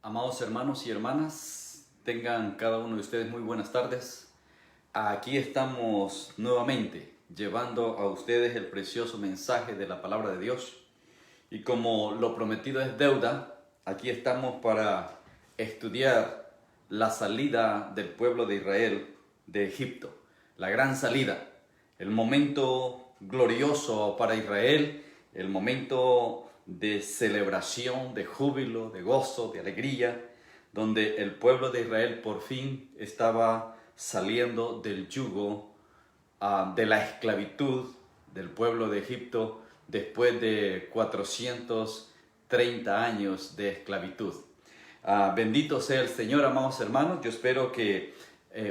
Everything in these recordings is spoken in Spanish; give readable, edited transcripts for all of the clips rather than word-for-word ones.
Amados hermanos y hermanas, tengan cada uno de ustedes muy buenas tardes. Aquí estamos nuevamente llevando a ustedes el precioso mensaje de la palabra de Dios. Y como lo prometido es deuda, aquí estamos para estudiar la salida del pueblo de Israel de Egipto. La gran salida, el momento glorioso para Israel, el momento de celebración, de júbilo, de gozo, de alegría, donde el pueblo de Israel por fin estaba saliendo del yugo, de la esclavitud del pueblo de Egipto después de 430 años de esclavitud. Bendito sea el Señor, amados hermanos. Yo espero que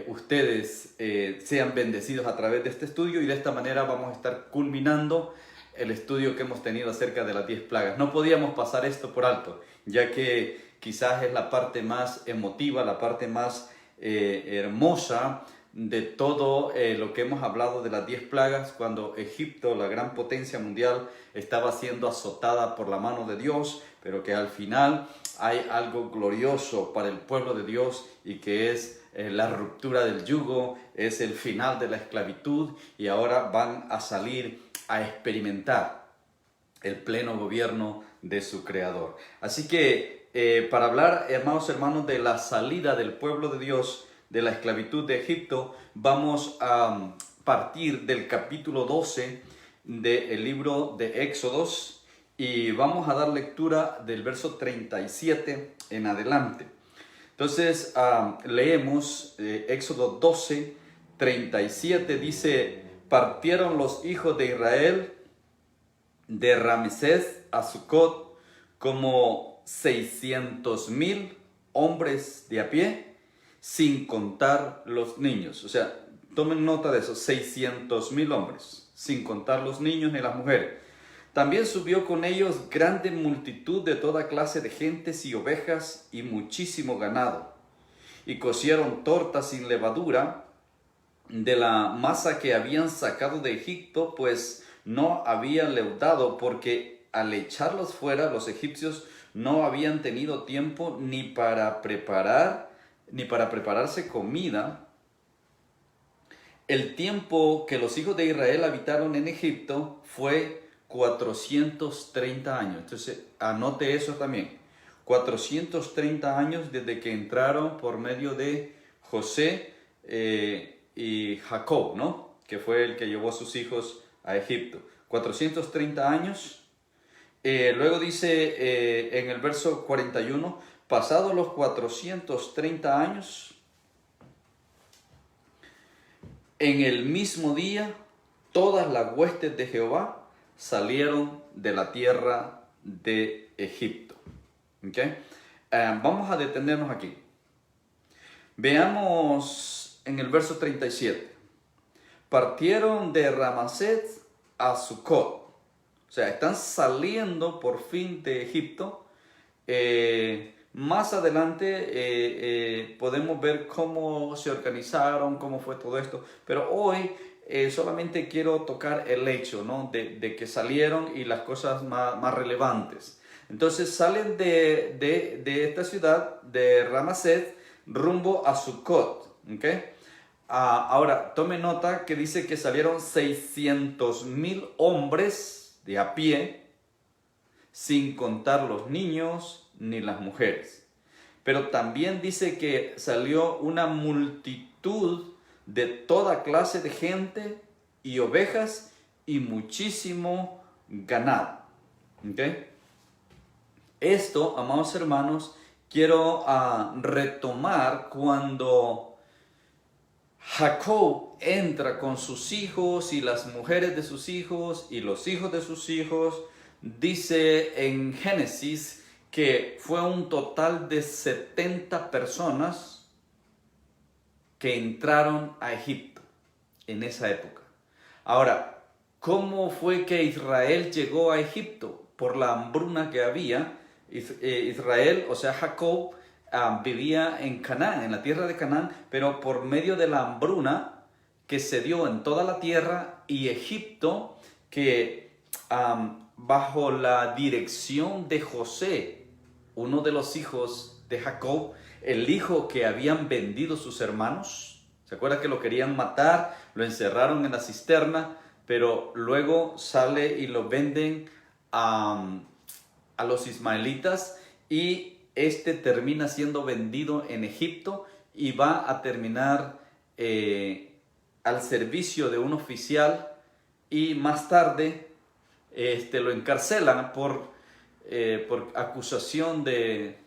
ustedes sean bendecidos a través de este estudio, y de esta manera vamos a estar culminando el estudio que hemos tenido acerca de las 10 plagas. No podíamos pasar esto por alto, ya que quizás es la parte más emotiva, la parte más hermosa de todo lo que hemos hablado de las 10 plagas, cuando Egipto, la gran potencia mundial, estaba siendo azotada por la mano de Dios, pero que al final hay algo glorioso para el pueblo de Dios, y que es la ruptura del yugo, es el final de la esclavitud, y ahora van a salir a experimentar el pleno gobierno de su Creador. Así que para hablar, amados hermanos, de la salida del pueblo de Dios de la esclavitud de Egipto, vamos a partir del capítulo 12 del libro de Éxodos, y vamos a dar lectura del verso 37 en adelante. Entonces leemos Éxodo 12, 37, dice: partieron los hijos de Israel de Ramsés a Sucot como 600,000 hombres de a pie, sin contar los niños. O sea, tomen nota de eso, 600,000 hombres, sin contar los niños ni las mujeres. También subió con ellos grande multitud de toda clase de gentes y ovejas y muchísimo ganado. Y cocieron tortas sin levadura de la masa que habían sacado de Egipto, pues no había leudado, porque al echarlos fuera los egipcios no habían tenido tiempo ni para prepararse comida. El tiempo que los hijos de Israel habitaron en Egipto fue 430 años. Entonces anote eso también: 430 años desde que entraron por medio de José y Jacob, ¿no? Que fue el que llevó a sus hijos a Egipto. 430 años. Luego dice en el verso 41, pasados los 430 años, en el mismo día, todas las huestes de Jehová salieron de la tierra de Egipto. ¿Okay? Vamos a detenernos aquí. Veamos en el verso 37. Partieron de Ramsés a Sucot. O sea, están saliendo por fin de Egipto. Más adelante podemos ver cómo se organizaron, cómo fue todo esto. Pero hoy solamente quiero tocar el hecho, ¿no? de que salieron, y las cosas más relevantes. Entonces salen de esta ciudad, de Ramsés, rumbo a Sucot. ¿Okay? Ahora, tome nota que dice que salieron 600,000 hombres de a pie, sin contar los niños ni las mujeres. Pero también dice que salió una multitud de toda clase de gente y ovejas y muchísimo ganado. ¿Okay? Esto, amados hermanos, quiero retomar cuando Jacob entra con sus hijos y las mujeres de sus hijos y los hijos de sus hijos. Dice en Génesis que fue un total de 70 personas que entraron a Egipto en esa época. Ahora, ¿cómo fue que Israel llegó a Egipto? Por la hambruna que había. Israel, o sea Jacob, vivía en Canaán, en la tierra de Canaán, pero por medio de la hambruna que se dio en toda la tierra, y Egipto, que bajo la dirección de José, uno de los hijos de Jacob, el hijo que habían vendido sus hermanos. ¿Se acuerda que lo querían matar? Lo encerraron en la cisterna, pero luego sale y lo venden a los ismaelitas, y este termina siendo vendido en Egipto y va a terminar al servicio de un oficial, y más tarde lo encarcelan por acusación de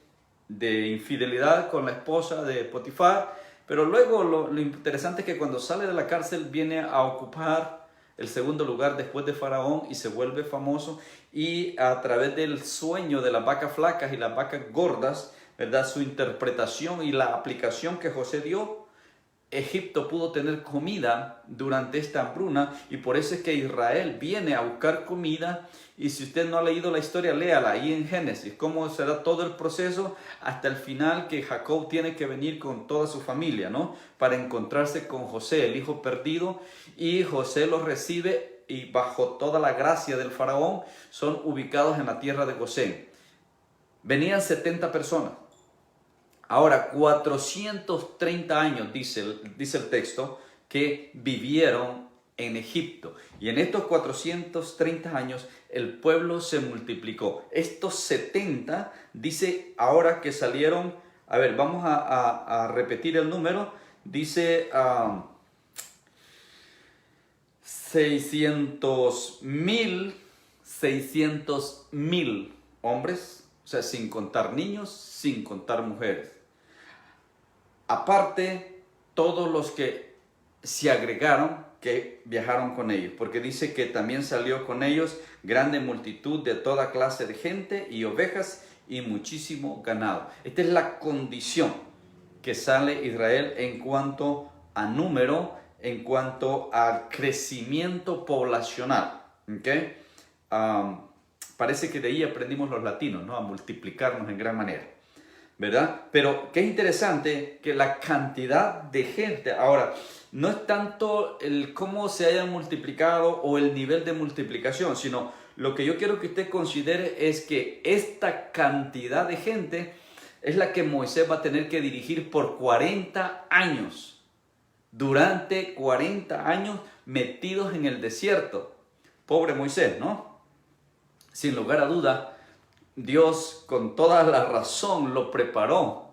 infidelidad con la esposa de Potifar. Pero luego lo interesante es que cuando sale de la cárcel viene a ocupar el segundo lugar después de Faraón y se vuelve famoso, y a través del sueño de las vacas flacas y las vacas gordas, ¿verdad?, su interpretación y la aplicación que José dio, Egipto pudo tener comida durante esta hambruna, y por eso es que Israel viene a buscar comida. Y si usted no ha leído la historia, léala ahí en Génesis, cómo se da todo el proceso hasta el final, que Jacob tiene que venir con toda su familia, ¿no?, para encontrarse con José, el hijo perdido, y José los recibe, y bajo toda la gracia del faraón son ubicados en la tierra de Gosén. Venían 70 personas. Ahora, 430 años, dice el texto, que vivieron en Egipto. Y en estos 430 años el pueblo se multiplicó. Estos 70, dice ahora que salieron, a ver, vamos a repetir el número. Dice 600.000 hombres, o sea, sin contar niños, sin contar mujeres. Aparte, todos los que se agregaron, que viajaron con ellos, porque dice que también salió con ellos grande multitud de toda clase de gente y ovejas y muchísimo ganado. Esta es la condición que sale Israel en cuanto a número, en cuanto al crecimiento poblacional. ¿Okay? Parece que de ahí aprendimos los latinos, ¿no?, a multiplicarnos en gran manera, ¿verdad? Pero qué interesante que la cantidad de gente, ahora, no es tanto el cómo se hayan multiplicado o el nivel de multiplicación, sino lo que yo quiero que usted considere es que esta cantidad de gente es la que Moisés va a tener que dirigir por 40 años, durante 40 años metidos en el desierto. Pobre Moisés, ¿no? Sin lugar a duda, Dios con toda la razón lo preparó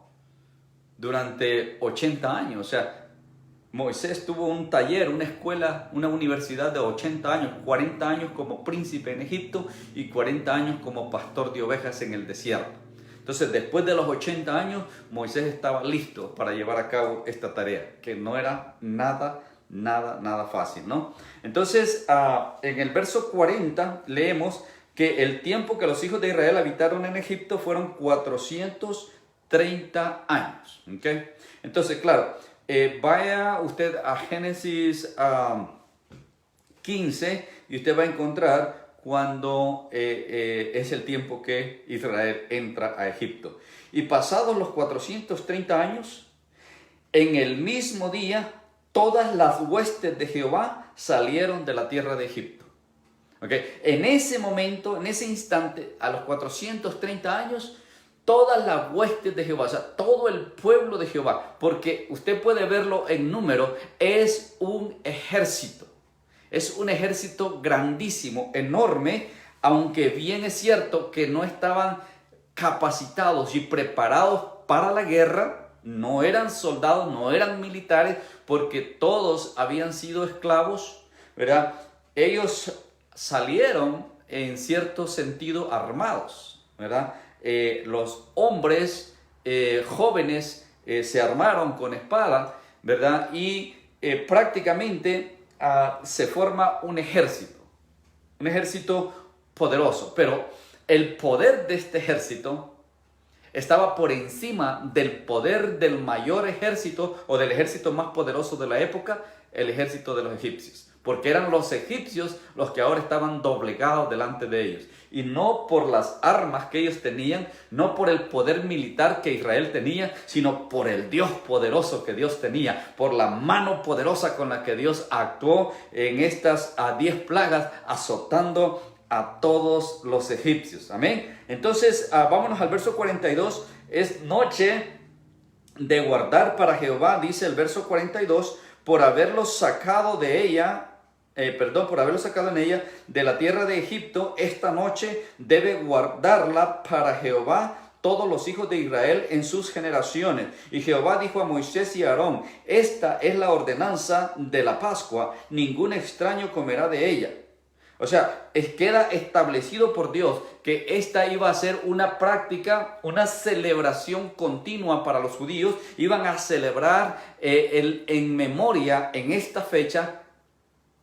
durante 80 años. O sea, Moisés tuvo un taller, una escuela, una universidad de 80 años, 40 años como príncipe en Egipto y 40 años como pastor de ovejas en el desierto. Entonces, después de los 80 años, Moisés estaba listo para llevar a cabo esta tarea, que no era nada fácil, ¿no? Entonces, en el verso 40 leemos que el tiempo que los hijos de Israel habitaron en Egipto fueron 430 años. ¿Okay? Entonces, claro, vaya usted a Génesis 15 y usted va a encontrar cuando es el tiempo que Israel entra a Egipto. Y pasados los 430 años, en el mismo día, todas las huestes de Jehová salieron de la tierra de Egipto. Okay. En ese momento, en ese instante, a los 430 años, todas las huestes de Jehová, o sea, todo el pueblo de Jehová, porque usted puede verlo en número, es un ejército grandísimo, enorme, aunque bien es cierto que no estaban capacitados y preparados para la guerra, no eran soldados, no eran militares, porque todos habían sido esclavos, ¿verdad? Ellos salieron en cierto sentido armados, ¿verdad? Los hombres jóvenes se armaron con espada, ¿verdad? Y prácticamente se forma un ejército poderoso, pero el poder de este ejército estaba por encima del poder del mayor ejército o del ejército más poderoso de la época, el ejército de los egipcios. Porque eran los egipcios los que ahora estaban doblegados delante de ellos. Y no por las armas que ellos tenían, no por el poder militar que Israel tenía, sino por el Dios poderoso que Dios tenía, por la mano poderosa con la que Dios actuó en estas 10 plagas, azotando a todos los egipcios. Amén. Entonces, vámonos al verso 42. Es noche de guardar para Jehová, dice el verso 42, por haberlos sacado de ella, por haberlos sacado en ella de la tierra de Egipto. Esta noche debe guardarla para Jehová todos los hijos de Israel en sus generaciones. Y Jehová dijo a Moisés y a Aarón: esta es la ordenanza de la Pascua, ningún extraño comerá de ella. O sea, queda establecido por Dios que esta iba a ser una práctica, una celebración continua para los judíos. Iban a celebrar en memoria, en esta fecha,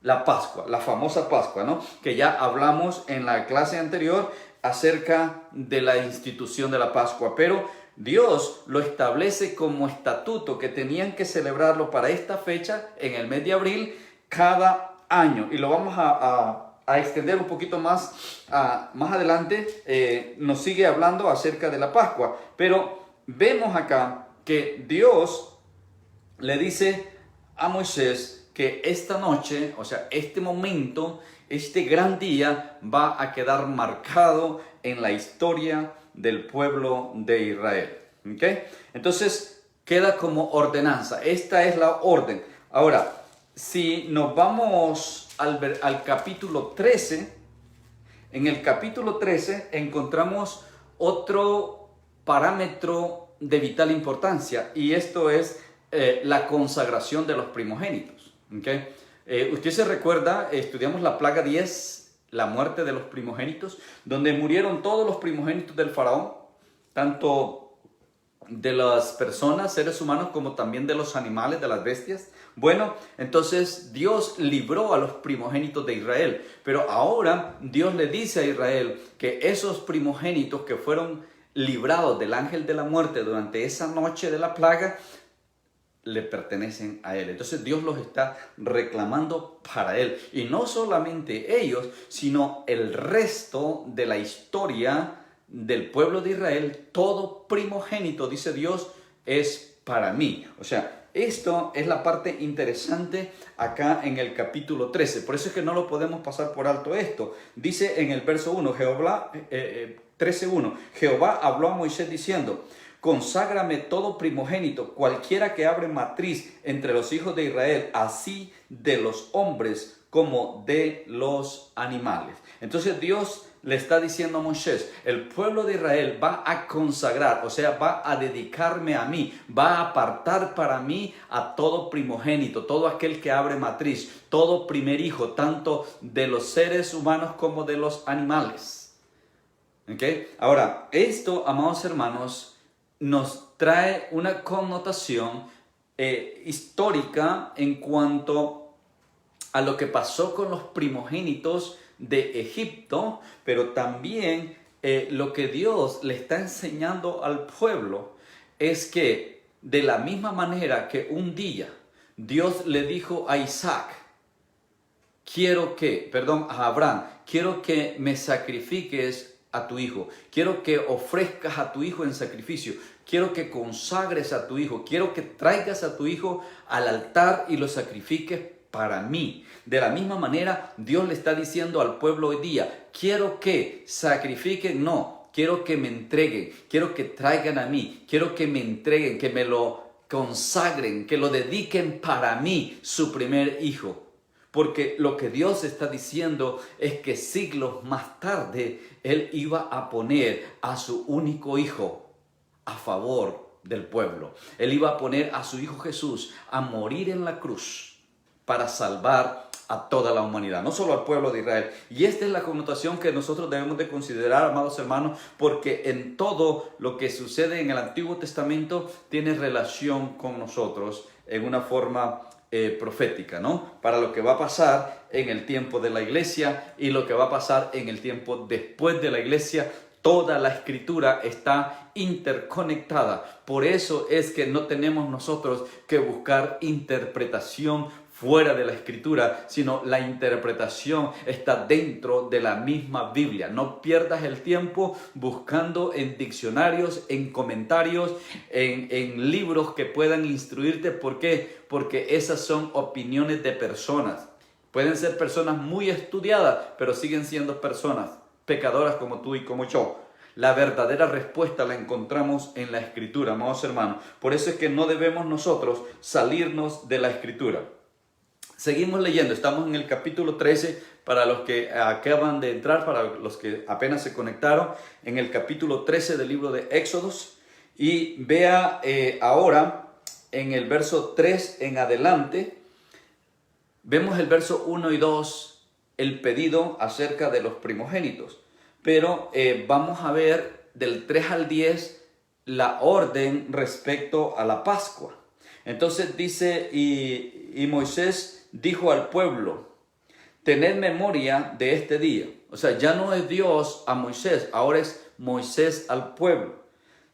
la Pascua, la famosa Pascua, ¿no? Que ya hablamos en la clase anterior acerca de la institución de la Pascua. Pero Dios lo establece como estatuto que tenían que celebrarlo para esta fecha en el mes de abril cada año. Y lo vamos a extender un poquito más adelante. Nos sigue hablando acerca de la Pascua. Pero vemos acá que Dios le dice a Moisés que esta noche, o sea, este momento, este gran día va a quedar marcado en la historia del pueblo de Israel. ¿Okay? Entonces queda como ordenanza. Esta es la orden. Ahora, si nos vamos al capítulo 13, en el capítulo 13 encontramos otro parámetro de vital importancia, y esto es la consagración de los primogénitos. ¿Okay? Usted se recuerda, estudiamos la plaga 10, la muerte de los primogénitos, donde murieron todos los primogénitos del faraón, tanto de las personas, seres humanos, como también de los animales, de las bestias. Bueno, entonces Dios libró a los primogénitos de Israel, pero ahora Dios le dice a Israel que esos primogénitos que fueron librados del ángel de la muerte durante esa noche de la plaga, le pertenecen a él. Entonces Dios los está reclamando para él. Y no solamente ellos, sino el resto de la historia del pueblo de Israel. Todo primogénito, dice Dios, es para mí. O sea, esto es la parte interesante acá en el capítulo 13. Por eso es que no lo podemos pasar por alto esto. Dice en el verso 1, 13:1, Jehová habló a Moisés diciendo: conságrame todo primogénito, cualquiera que abre matriz entre los hijos de Israel, así de los hombres como de los animales. Entonces Dios le está diciendo a Moisés: el pueblo de Israel va a consagrar, o sea, va a dedicarme a mí, va a apartar para mí a todo primogénito, todo aquel que abre matriz, todo primer hijo, tanto de los seres humanos como de los animales. ¿Okay? Ahora, esto, amados hermanos, nos trae una connotación histórica en cuanto a lo que pasó con los primogénitos de Egipto, pero también lo que Dios le está enseñando al pueblo es que de la misma manera que un día Dios le dijo a a Abraham, quiero que me sacrifiques a tu hijo, quiero que ofrezcas a tu hijo en sacrificio, quiero que consagres a tu hijo, quiero que traigas a tu hijo al altar y lo sacrifiques para mí. De la misma manera, Dios le está diciendo al pueblo hoy día: quiero que sacrifiquen, no, quiero que me entreguen, quiero que traigan a mí, quiero que me entreguen, que me lo consagren, que lo dediquen para mí, su primer hijo. Porque lo que Dios está diciendo es que siglos más tarde Él iba a poner a su único hijo a favor del pueblo. Él iba a poner a su hijo Jesús a morir en la cruz para salvar a toda la humanidad, no solo al pueblo de Israel. Y esta es la connotación que nosotros debemos de considerar, amados hermanos, porque en todo lo que sucede en el Antiguo Testamento tiene relación con nosotros en una forma profética, ¿no? Para lo que va a pasar en el tiempo de la iglesia y lo que va a pasar en el tiempo después de la iglesia. Toda la escritura está interconectada. Por eso es que no tenemos nosotros que buscar interpretación fuera de la escritura, sino la interpretación está dentro de la misma Biblia. No pierdas el tiempo buscando en diccionarios, en comentarios, en libros que puedan instruirte. ¿Por qué? Porque esas son opiniones de personas. Pueden ser personas muy estudiadas, pero siguen siendo personas pecadoras como tú y como yo. La verdadera respuesta la encontramos en la Escritura, amados hermanos. Por eso es que no debemos nosotros salirnos de la Escritura. Seguimos leyendo, estamos en el capítulo 13, para los que acaban de entrar, para los que apenas se conectaron, en el capítulo 13 del libro de Éxodos. Y vea ahora en el verso 3 en adelante, vemos el verso 1 y 2, el pedido acerca de los primogénitos. Pero vamos a ver del 3 al 10 la orden respecto a la Pascua. Entonces dice, y Moisés dijo al pueblo, tened memoria de este día. O sea, ya no es Dios a Moisés, ahora es Moisés al pueblo.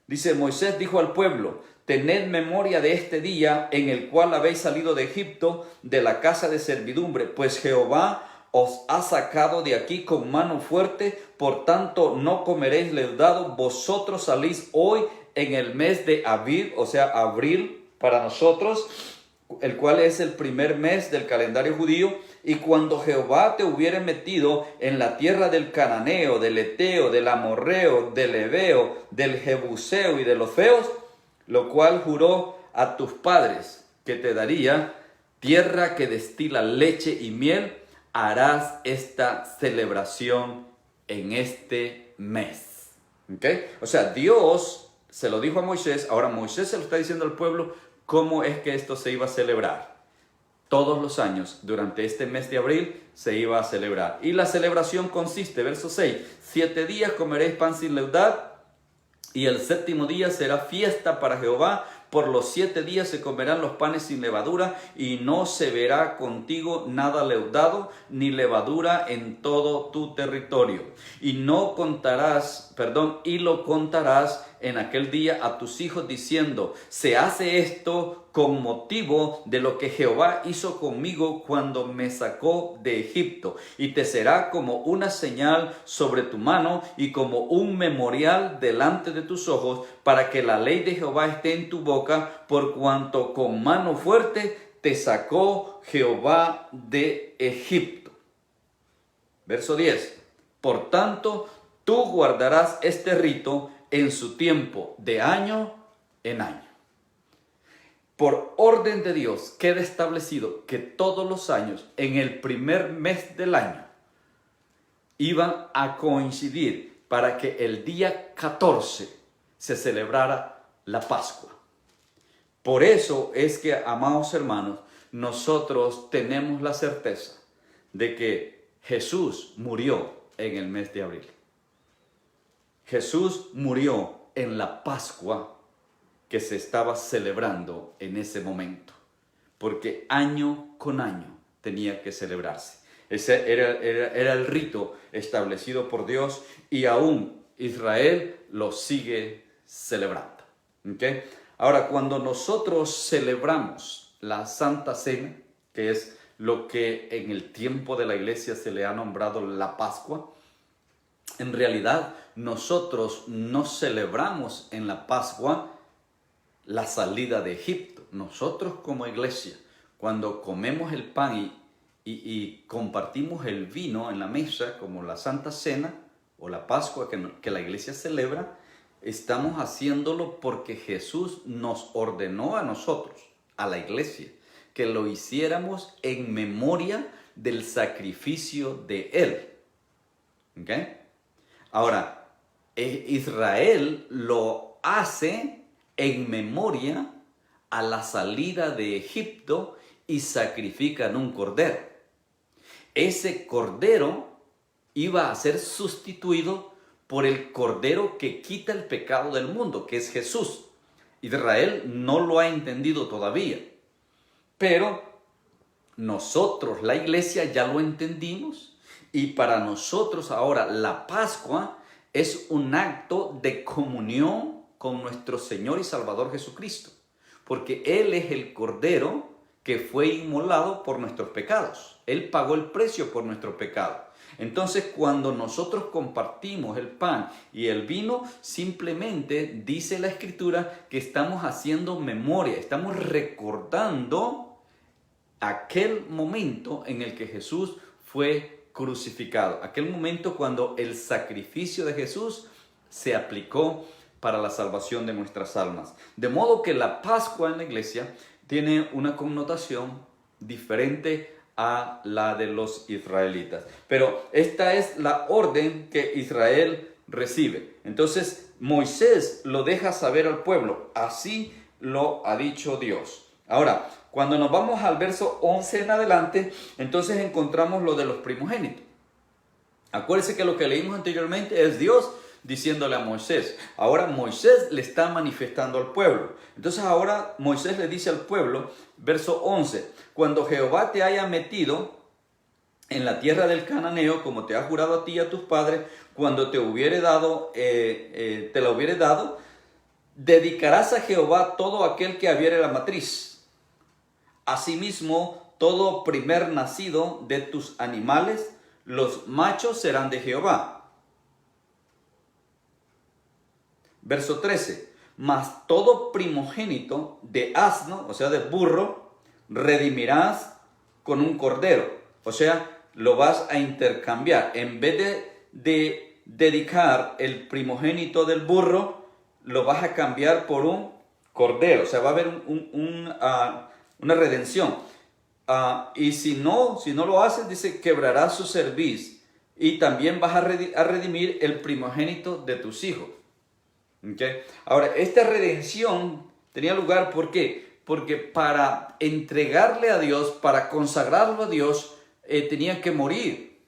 Dice, Moisés dijo al pueblo, tened memoria de este día en el cual habéis salido de Egipto, de la casa de servidumbre, pues Jehová os ha sacado de aquí con mano fuerte, por tanto no comeréis leudado. Vosotros salís hoy en el mes de Abib, o sea, abril para nosotros, el cual es el primer mes del calendario judío, y cuando Jehová te hubiere metido en la tierra del Cananeo, del Eteo, del Amorreo, del Heveo, del Jebuseo y de los feos, lo cual juró a tus padres que te daría, tierra que destila leche y miel, harás esta celebración en este mes. ¿Okay? O sea, Dios se lo dijo a Moisés, ahora Moisés se lo está diciendo al pueblo, cómo es que esto se iba a celebrar. Todos los años, durante este mes de abril, se iba a celebrar. Y la celebración consiste, verso 6, 7 días comeréis pan sin leudad, y el séptimo día será fiesta para Jehová. Por los 7 días se comerán los panes sin levadura, y no se verá contigo nada leudado, ni levadura en todo tu territorio. Y lo contarás en aquel día a tus hijos diciendo, se hace esto con motivo de lo que Jehová hizo conmigo cuando me sacó de Egipto, y te será como una señal sobre tu mano y como un memorial delante de tus ojos, para que la ley de Jehová esté en tu boca, por cuanto con mano fuerte te sacó Jehová de Egipto. Verso 10. Por tanto, tú guardarás este rito en su tiempo, de año en año. Por orden de Dios queda establecido que todos los años, en el primer mes del año, iban a coincidir para que el día 14 se celebrara la Pascua. Por eso es que, amados hermanos, nosotros tenemos la certeza de que Jesús murió en el mes de abril. Jesús murió en la Pascua que se estaba celebrando en ese momento, porque año con año tenía que celebrarse. Ese era el rito establecido por Dios, y aún Israel lo sigue celebrando. ¿Okay? Ahora, cuando nosotros celebramos la Santa Cena, que es lo que en el tiempo de la iglesia se le ha nombrado la Pascua, en realidad nosotros no celebramos en la Pascua la salida de Egipto. Nosotros como iglesia, cuando comemos el pan y compartimos el vino en la mesa, como la Santa Cena o la Pascua que la iglesia celebra, estamos haciéndolo porque Jesús nos ordenó a nosotros, a la iglesia, que lo hiciéramos en memoria del sacrificio de Él. ¿Okay? Ahora, Israel lo hace en memoria a la salida de Egipto y sacrifican un cordero. Ese cordero iba a ser sustituido por el cordero que quita el pecado del mundo, que es Jesús. Israel no lo ha entendido todavía, pero nosotros, la iglesia, ya lo entendimos. Y para nosotros ahora la Pascua es un acto de comunión con nuestro Señor y Salvador Jesucristo, porque Él es el Cordero que fue inmolado por nuestros pecados. Él pagó el precio por nuestro pecado. Entonces, cuando nosotros compartimos el pan y el vino, simplemente dice la Escritura que estamos haciendo memoria, estamos recordando aquel momento en el que Jesús fue crucificado, aquel momento cuando el sacrificio de Jesús se aplicó para la salvación de nuestras almas. De modo que la Pascua en la iglesia tiene una connotación diferente a la de los israelitas. Pero esta es la orden que Israel recibe. Entonces Moisés lo deja saber al pueblo. Así lo ha dicho Dios. Ahora, cuando nos vamos al verso 11 en adelante, entonces encontramos lo de los primogénitos. Acuérdense que lo que leímos anteriormente es Dios diciéndole a Moisés. Ahora Moisés le está manifestando al pueblo. Entonces ahora Moisés le dice al pueblo, verso 11, cuando Jehová te haya metido en la tierra del cananeo, como te ha jurado a ti y a tus padres, cuando te la hubiere dado, dedicarás a Jehová todo aquel que abriere la matriz. Asimismo, todo primer nacido de tus animales, los machos serán de Jehová. Verso 13, mas todo primogénito de asno, o sea, de burro, redimirás con un cordero. O sea, lo vas a intercambiar. En vez de dedicar el primogénito del burro, lo vas a cambiar por un cordero. O sea, va a haber una redención. Y si no lo haces, dice, quebrarás su cerviz. Y también vas a redimir el primogénito de tus hijos. ¿Okay? Ahora, esta redención tenía lugar, ¿por qué? Porque para entregarle a Dios, para consagrarlo a Dios, tenía que morir.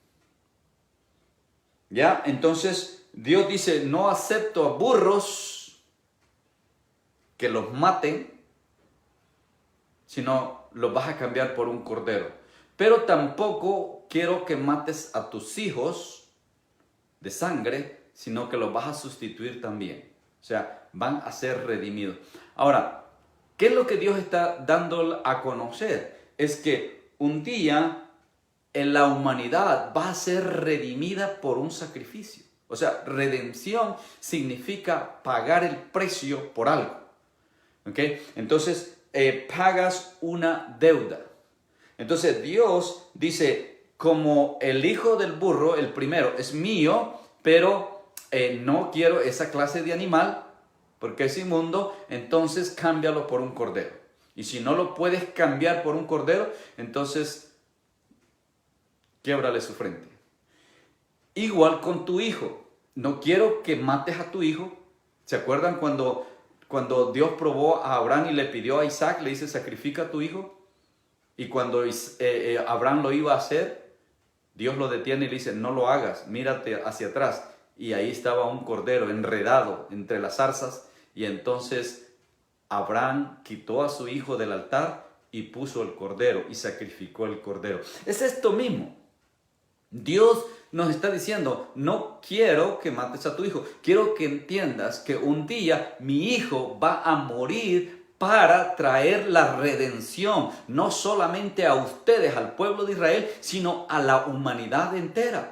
¿Ya? Entonces, Dios dice, no acepto a burros que los maten, sino los vas a cambiar por un cordero. Pero tampoco quiero que mates a tus hijos de sangre, sino que los vas a sustituir también. O sea, van a ser redimidos. Ahora, ¿qué es lo que Dios está dando a conocer? Es que un día en la humanidad va a ser redimida por un sacrificio. O sea, redención significa pagar el precio por algo. ¿Ok? Entonces, pagas una deuda. Entonces, Dios dice, como el hijo del burro, el primero, es mío, pero no quiero esa clase de animal porque es inmundo, entonces cámbialo por un cordero. Y si no lo puedes cambiar por un cordero, entonces quiebrale su frente. Igual con tu hijo. No quiero que mates a tu hijo. ¿Se acuerdan cuando Dios probó a Abraham y le pidió a Isaac, le dice, sacrifica a tu hijo? Y cuando Abraham lo iba a hacer, Dios lo detiene y le dice, no lo hagas, mírate hacia atrás. Y ahí estaba un cordero enredado entre las zarzas. Y entonces Abraham quitó a su hijo del altar y puso el cordero y sacrificó el cordero. Es esto mismo. Dios nos está diciendo, no quiero que mates a tu hijo. Quiero que entiendas que un día mi hijo va a morir para traer la redención, no solamente a ustedes, al pueblo de Israel, sino a la humanidad entera.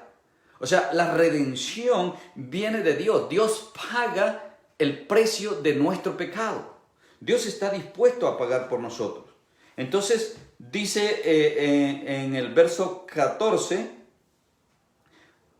O sea, la redención viene de Dios. Dios paga el precio de nuestro pecado. Dios está dispuesto a pagar por nosotros. Entonces, dice en el verso 14,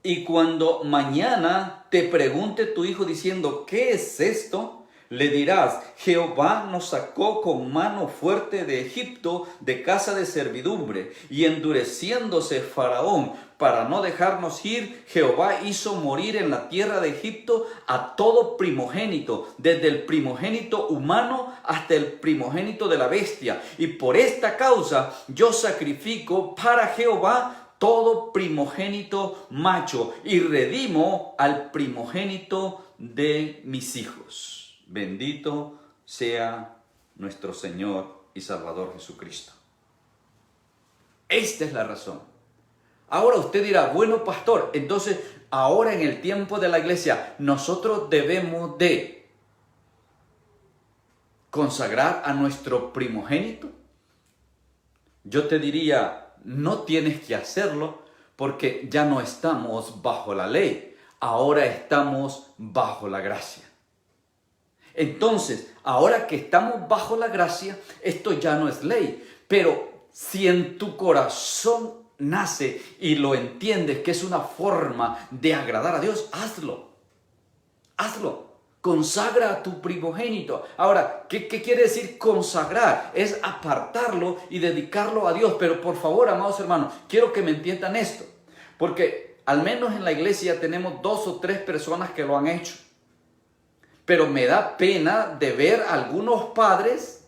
y cuando mañana te pregunte tu hijo diciendo, ¿qué es esto? Le dirás, Jehová nos sacó con mano fuerte de Egipto, de casa de servidumbre, y endureciéndose Faraón para no dejarnos ir, Jehová hizo morir en la tierra de Egipto a todo primogénito, desde el primogénito humano hasta el primogénito de la bestia. Y por esta causa yo sacrifico para Jehová todo primogénito macho y redimo al primogénito de mis hijos. Bendito sea nuestro Señor y Salvador Jesucristo. Esta es la razón. Ahora usted dirá, bueno, pastor, entonces ahora en el tiempo de la iglesia nosotros debemos de consagrar a nuestro primogénito. Yo te diría, no tienes que hacerlo porque ya no estamos bajo la ley, ahora estamos bajo la gracia. Entonces, ahora que estamos bajo la gracia, esto ya no es ley. Pero si en tu corazón nace y lo entiendes que es una forma de agradar a Dios, hazlo. hazlo. Consagra a tu primogénito. Ahora, ¿qué quiere decir consagrar? Es apartarlo y dedicarlo a Dios. Pero por favor, amados hermanos, quiero que me entiendan esto. Porque al menos en la iglesia tenemos 2 o 3 personas que lo han hecho. Pero me da pena de ver a algunos padres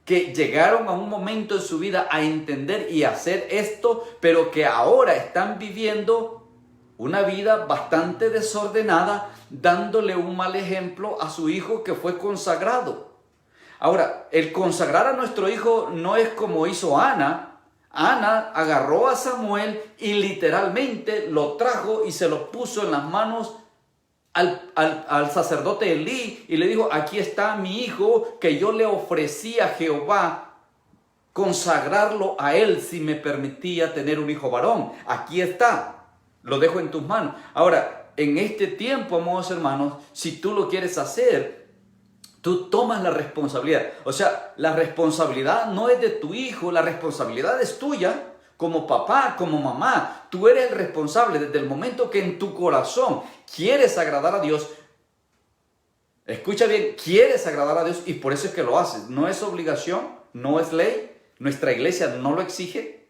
que llegaron a un momento en su vida a entender y hacer esto, pero que ahora están viviendo una vida bastante desordenada, dándole un mal ejemplo a su hijo que fue consagrado. Ahora, el consagrar a nuestro hijo no es como hizo Ana. Ana agarró a Samuel y literalmente lo trajo y se lo puso en las manos al sacerdote Elí y le dijo: aquí está mi hijo que yo le ofrecí a Jehová consagrarlo a él si me permitía tener un hijo varón. Aquí está, lo dejo en tus manos. Ahora, en este tiempo, amados hermanos, si tú lo quieres hacer, tú tomas la responsabilidad. O sea, la responsabilidad no es de tu hijo, la responsabilidad es tuya. Como papá, como mamá, tú eres el responsable desde el momento que en tu corazón quieres agradar a Dios. Escucha bien, quieres agradar a Dios y por eso es que lo haces. No es obligación, no es ley, nuestra iglesia no lo exige.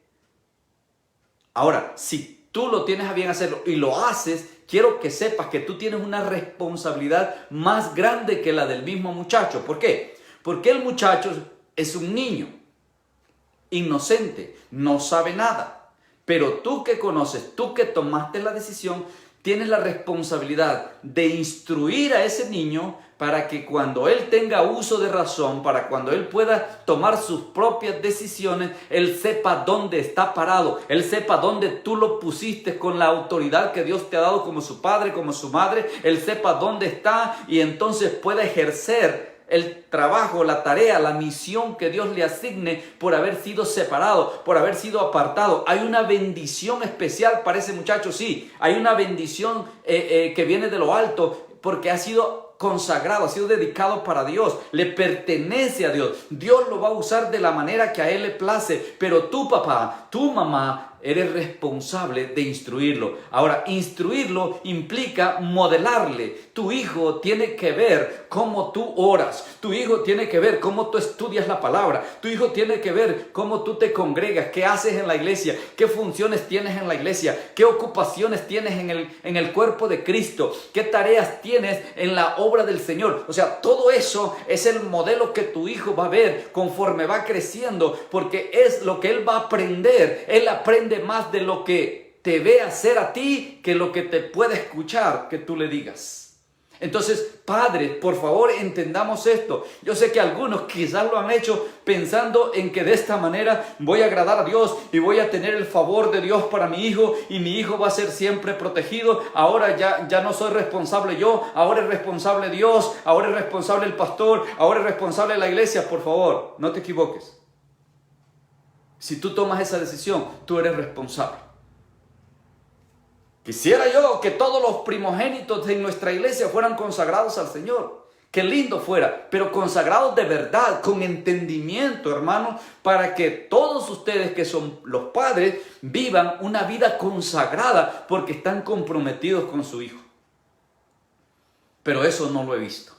Ahora, si tú lo tienes a bien hacerlo y lo haces, quiero que sepas que tú tienes una responsabilidad más grande que la del mismo muchacho. ¿Por qué? Porque el muchacho es un niño inocente, no sabe nada. Pero tú que conoces, tú que tomaste la decisión, tienes la responsabilidad de instruir a ese niño para que cuando él tenga uso de razón, para cuando él pueda tomar sus propias decisiones, él sepa dónde está parado, él sepa dónde tú lo pusiste con la autoridad que Dios te ha dado como su padre, como su madre, él sepa dónde está y entonces pueda ejercer el trabajo, la tarea, la misión que Dios le asigne por haber sido separado, por haber sido apartado. Hay una bendición especial para ese muchacho, sí. Hay una bendición que viene de lo alto porque ha sido consagrado, ha sido dedicado para Dios, le pertenece a Dios. Dios lo va a usar de la manera que a Él le place, pero tú, papá, tu mamá, eres responsable de instruirlo. Ahora, instruirlo implica modelarle. Tu hijo tiene que ver cómo tú oras. Tu hijo tiene que ver cómo tú estudias la palabra. Tu hijo tiene que ver cómo tú te congregas, qué haces en la iglesia, qué funciones tienes en la iglesia, qué ocupaciones tienes en el cuerpo de Cristo, qué tareas tienes en la obra del Señor. O sea, todo eso es el modelo que tu hijo va a ver conforme va creciendo, porque es lo que él va a aprender. Él aprende más de lo que te ve hacer a ti que lo que te puede escuchar que tú le digas. Entonces, padres, por favor, entendamos esto. Yo sé que algunos quizás lo han hecho pensando en que de esta manera voy a agradar a Dios y voy a tener el favor de Dios para mi hijo y mi hijo va a ser siempre protegido. Ahora ya no soy responsable yo, ahora es responsable Dios, ahora es responsable el pastor, ahora es responsable la iglesia. Por favor, no te equivoques. Si tú tomas esa decisión, tú eres responsable. Quisiera yo que todos los primogénitos de nuestra iglesia fueran consagrados al Señor. Qué lindo fuera, pero consagrados de verdad, con entendimiento, hermanos, para que todos ustedes que son los padres vivan una vida consagrada porque están comprometidos con su hijo. Pero eso no lo he visto.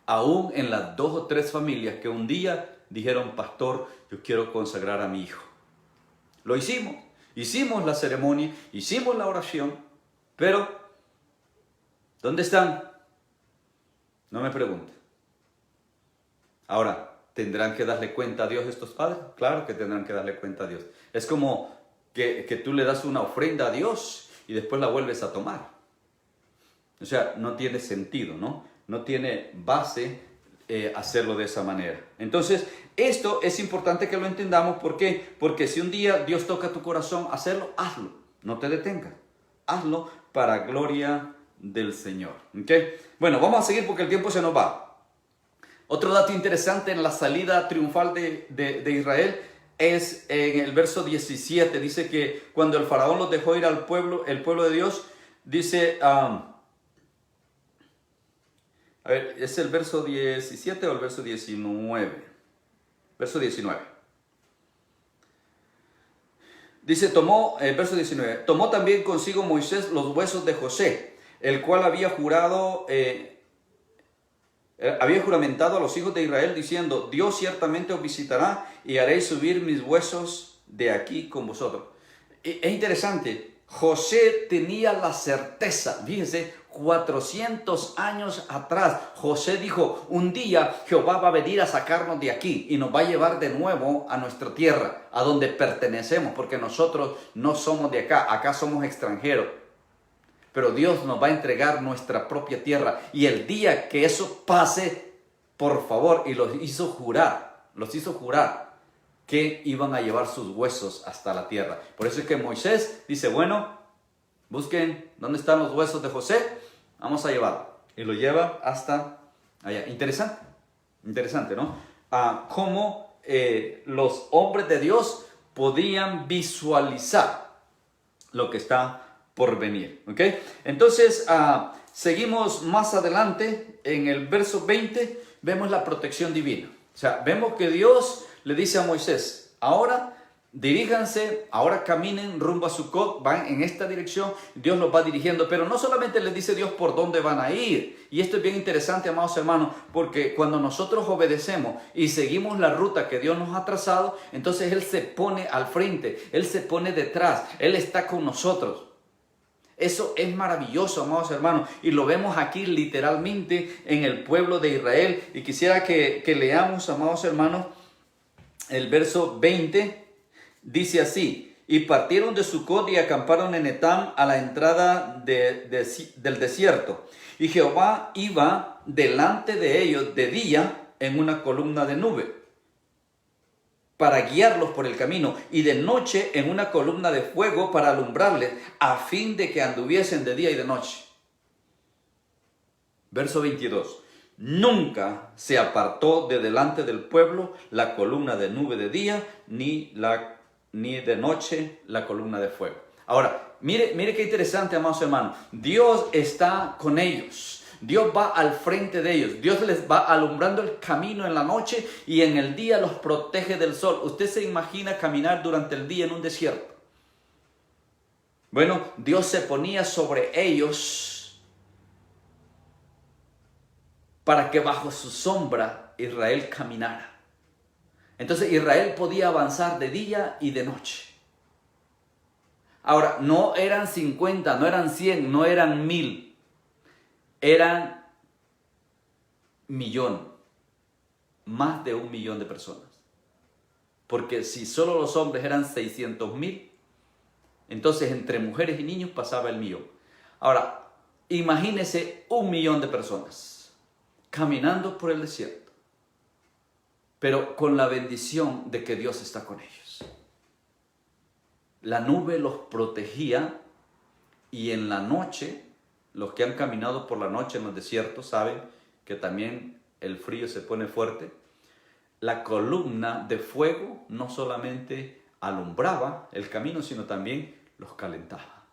Aún en las 2 o 3 familias que un día dijeron: pastor, yo quiero consagrar a mi hijo. Lo hicimos la ceremonia, hicimos la oración, pero ¿dónde están? No me pregunten. Ahora, ¿tendrán que darle cuenta a Dios estos padres? Claro que tendrán que darle cuenta a Dios. Es como que tú le das una ofrenda a Dios y después la vuelves a tomar. O sea, no tiene sentido, ¿no? No tiene base hacerlo de esa manera. Entonces, esto es importante que lo entendamos. ¿Por qué? Porque si un día Dios toca tu corazón hacerlo, hazlo. No te detengas. Hazlo para gloria del Señor. ¿Okay? Bueno, vamos a seguir porque el tiempo se nos va. Otro dato interesante en la salida triunfal de Israel es en el verso 17. Dice que cuando el faraón los dejó ir al pueblo, el pueblo de Dios, dice... A ver, ¿es el verso 17 o el verso 19? Verso 19. Dice, verso 19, tomó también consigo Moisés los huesos de José, el cual había juramentado a los hijos de Israel diciendo: Dios ciertamente os visitará y haré subir mis huesos de aquí con vosotros. Es interesante, José tenía la certeza, fíjense, 400 años atrás, José dijo: un día Jehová va a venir a sacarnos de aquí y nos va a llevar de nuevo a nuestra tierra, a donde pertenecemos, porque nosotros no somos de acá, acá somos extranjeros. Pero Dios nos va a entregar nuestra propia tierra. Y el día que eso pase, por favor, y los hizo jurar que iban a llevar sus huesos hasta la tierra. Por eso es que Moisés dice: bueno, busquen dónde están los huesos de José, vamos a llevarlo. Y lo lleva hasta allá. Interesante, ¿no? Cómo los hombres de Dios podían visualizar lo que está por venir, ¿ok? Entonces, seguimos más adelante, en el verso 20, vemos la protección divina. O sea, vemos que Dios le dice a Moisés: ahora diríjanse, ahora caminen rumbo a Sucot, van en esta dirección, Dios los va dirigiendo, pero no solamente les dice Dios por dónde van a ir. Y esto es bien interesante, amados hermanos, porque cuando nosotros obedecemos y seguimos la ruta que Dios nos ha trazado, entonces Él se pone al frente, Él se pone detrás, Él está con nosotros. Eso es maravilloso, amados hermanos, y lo vemos aquí literalmente en el pueblo de Israel. Y quisiera que leamos, amados hermanos, el verso 20, dice así: y partieron de Sucot y acamparon en Etam a la entrada del desierto. Y Jehová iba delante de ellos de día en una columna de nube, para guiarlos por el camino, y de noche en una columna de fuego para alumbrarles, a fin de que anduviesen de día y de noche. Verso 22. Nunca se apartó de delante del pueblo la columna de nube de día, ni de noche la columna de fuego. Ahora, mire qué interesante, amados hermanos. Dios está con ellos. Dios va al frente de ellos. Dios les va alumbrando el camino en la noche y en el día los protege del sol. ¿Usted se imagina caminar durante el día en un desierto? Bueno, Dios se ponía sobre ellos para que bajo su sombra Israel caminara. Entonces Israel podía avanzar de día y de noche. Ahora, no eran 50, no eran 100, no eran 1000. Eran más de 1 millón de personas. Porque si solo los hombres eran 600,000, entonces entre mujeres y niños pasaba el millón. Ahora, imagínese 1 millón de personas caminando por el desierto, pero con la bendición de que Dios está con ellos. La nube los protegía, y en la noche, los que han caminado por la noche en los desiertos saben que también el frío se pone fuerte. La columna de fuego no solamente alumbraba el camino, sino también los calentaba.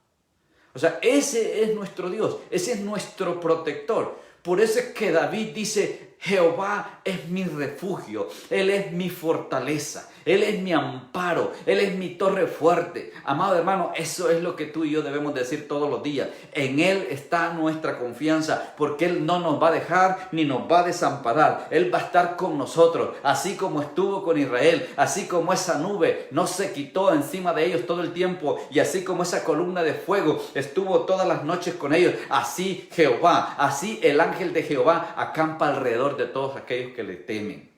O sea, ese es nuestro Dios, ese es nuestro protector. Por eso es que David dice: Jehová es mi refugio, Él es mi fortaleza, Él es mi amparo, Él es mi torre fuerte. Amado hermano, eso es lo que tú y yo debemos decir todos los días. En Él está nuestra confianza, porque Él no nos va a dejar ni nos va a desamparar. Él va a estar con nosotros, así como estuvo con Israel, así como esa nube no se quitó encima de ellos todo el tiempo, y así como esa columna de fuego estuvo todas las noches con ellos. Así Jehová, así el ángel de Jehová acampa alrededor de todos aquellos que le temen.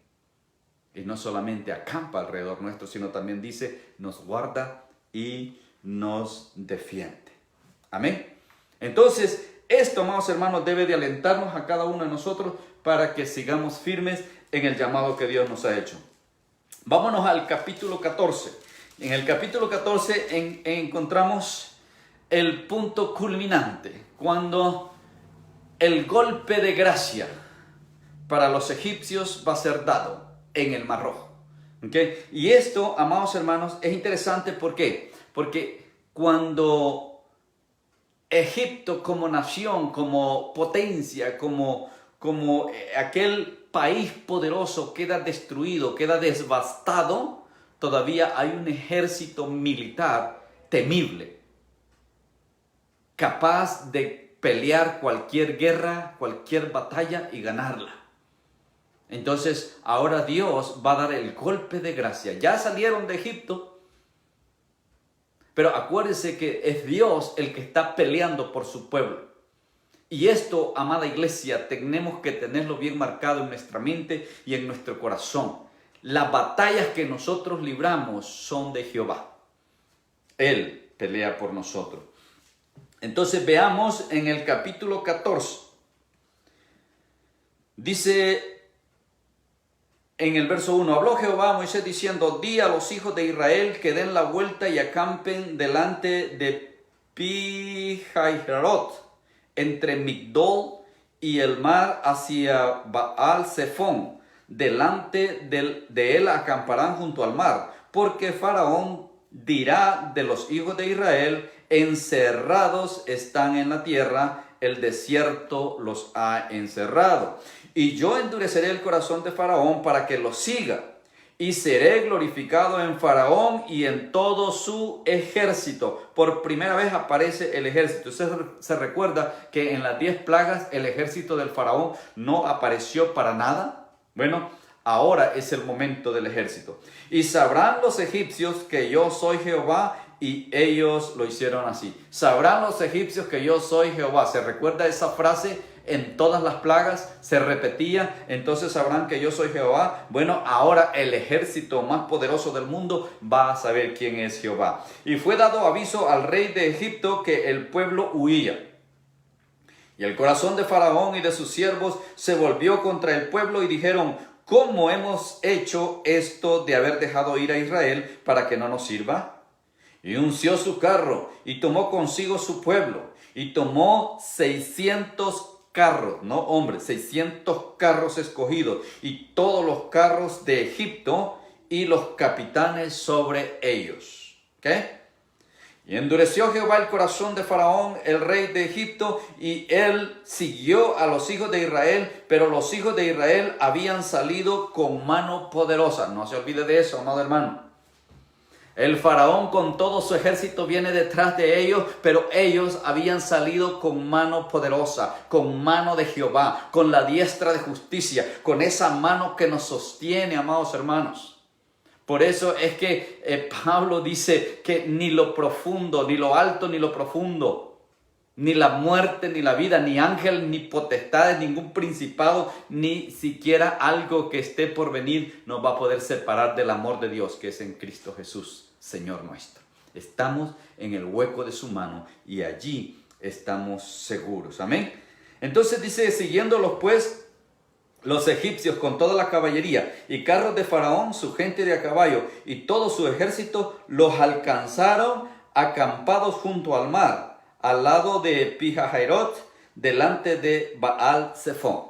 Y no solamente acampa alrededor nuestro, sino también dice: nos guarda y nos defiende. Amén. Entonces, esto, amados hermanos, debe de alentarnos a cada uno de nosotros para que sigamos firmes en el llamado que Dios nos ha hecho. Vámonos al capítulo 14. En el capítulo 14 encontramos el punto culminante, cuando el golpe de gracia para los egipcios va a ser dado en el Mar Rojo. ¿Okay? Y esto, amados hermanos, es interesante. ¿Por qué? Porque cuando Egipto como nación, como potencia, como aquel país poderoso queda destruido, queda devastado, todavía hay un ejército militar temible, capaz de pelear cualquier guerra, cualquier batalla y ganarla. Entonces ahora Dios va a dar el golpe de gracia. Ya salieron de Egipto, pero acuérdense que es Dios el que está peleando por su pueblo. Y esto, amada iglesia, tenemos que tenerlo bien marcado en nuestra mente y en nuestro corazón. Las batallas que nosotros libramos son de Jehová. Él pelea por nosotros. Entonces veamos en el capítulo 14. Dice en el verso 1, habló Jehová a Moisés diciendo, di a los hijos de Israel que den la vuelta y acampen delante de Pi-Hahirot, entre Migdol y el mar hacia Baal-Zephón. Delante de él acamparán junto al mar, porque Faraón dirá de los hijos de Israel, encerrados están en la tierra, el desierto los ha encerrado. Y yo endureceré el corazón de Faraón para que los siga, y seré glorificado en Faraón y en todo su ejército. Por primera vez aparece el ejército. Se recuerda que en las 10 plagas el ejército del Faraón no apareció para nada. Bueno, ahora es el momento del ejército. Y sabrán los egipcios que yo soy Jehová, y ellos lo hicieron así. Sabrán los egipcios que yo soy Jehová. ¿Se recuerda esa frase? En todas las plagas se repetía, entonces sabrán que yo soy Jehová. Bueno, ahora el ejército más poderoso del mundo va a saber quién es Jehová. Y fue dado aviso al rey de Egipto que el pueblo huía. Y el corazón de Faraón y de sus siervos se volvió contra el pueblo y dijeron, ¿cómo hemos hecho esto de haber dejado ir a Israel para que no nos sirva? Y unció su carro y tomó consigo su pueblo y tomó 600 carros, no hombres, 600 carros escogidos y todos los carros de Egipto y los capitanes sobre ellos. ¿Ok? Y endureció Jehová el corazón de Faraón, el rey de Egipto, y él siguió a los hijos de Israel, pero los hijos de Israel habían salido con mano poderosa. No se olvide de eso, amado hermano. El faraón con todo su ejército viene detrás de ellos, pero ellos habían salido con mano poderosa, con mano de Jehová, con la diestra de justicia, con esa mano que nos sostiene, amados hermanos. Por eso es que Pablo dice que ni lo profundo, ni lo alto, ni lo profundo, ni la muerte, ni la vida, ni ángel, ni potestades, ningún principado, ni siquiera algo que esté por venir nos va a poder separar del amor de Dios que es en Cristo Jesús, Señor nuestro. Estamos en el hueco de su mano y allí estamos seguros. Amén. Entonces dice, siguiéndolos pues los egipcios con toda la caballería y carros de Faraón, su gente de a caballo y todo su ejército, los alcanzaron acampados junto al mar, al lado de Pi-Hahirot, delante de Baal-Zephón.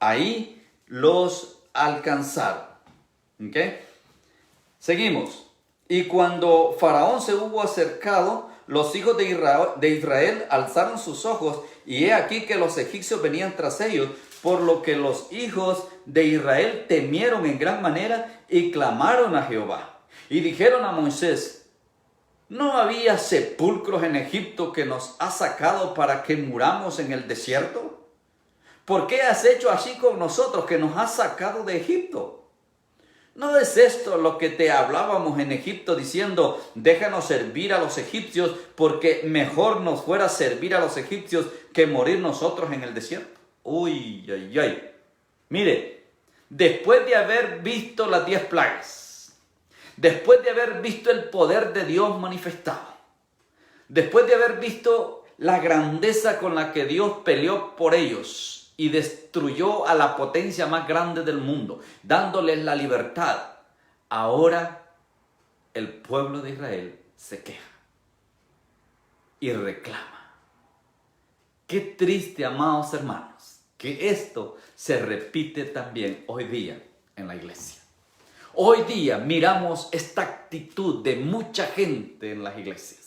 Ahí los alcanzaron. ¿Ok? Seguimos. Y cuando Faraón se hubo acercado, los hijos de Israel alzaron sus ojos, y he aquí que los egipcios venían tras ellos, por lo que los hijos de Israel temieron en gran manera y clamaron a Jehová. Y dijeron a Moisés, ¿no había sepulcros en Egipto que nos has sacado para que muramos en el desierto? ¿Por qué has hecho así con nosotros que nos has sacado de Egipto? ¿No es esto lo que te hablábamos en Egipto diciendo, déjanos servir a los egipcios, porque mejor nos fuera servir a los egipcios que morir nosotros en el desierto? Uy, ay, ay. Mire, después de haber visto las 10 plagas, después de haber visto el poder de Dios manifestado, después de haber visto la grandeza con la que Dios peleó por ellos y destruyó a la potencia más grande del mundo, dándoles la libertad, ahora el pueblo de Israel se queja y reclama. Qué triste, amados hermanos, que esto se repite también hoy día en la iglesia. Hoy día miramos esta actitud de mucha gente en las iglesias.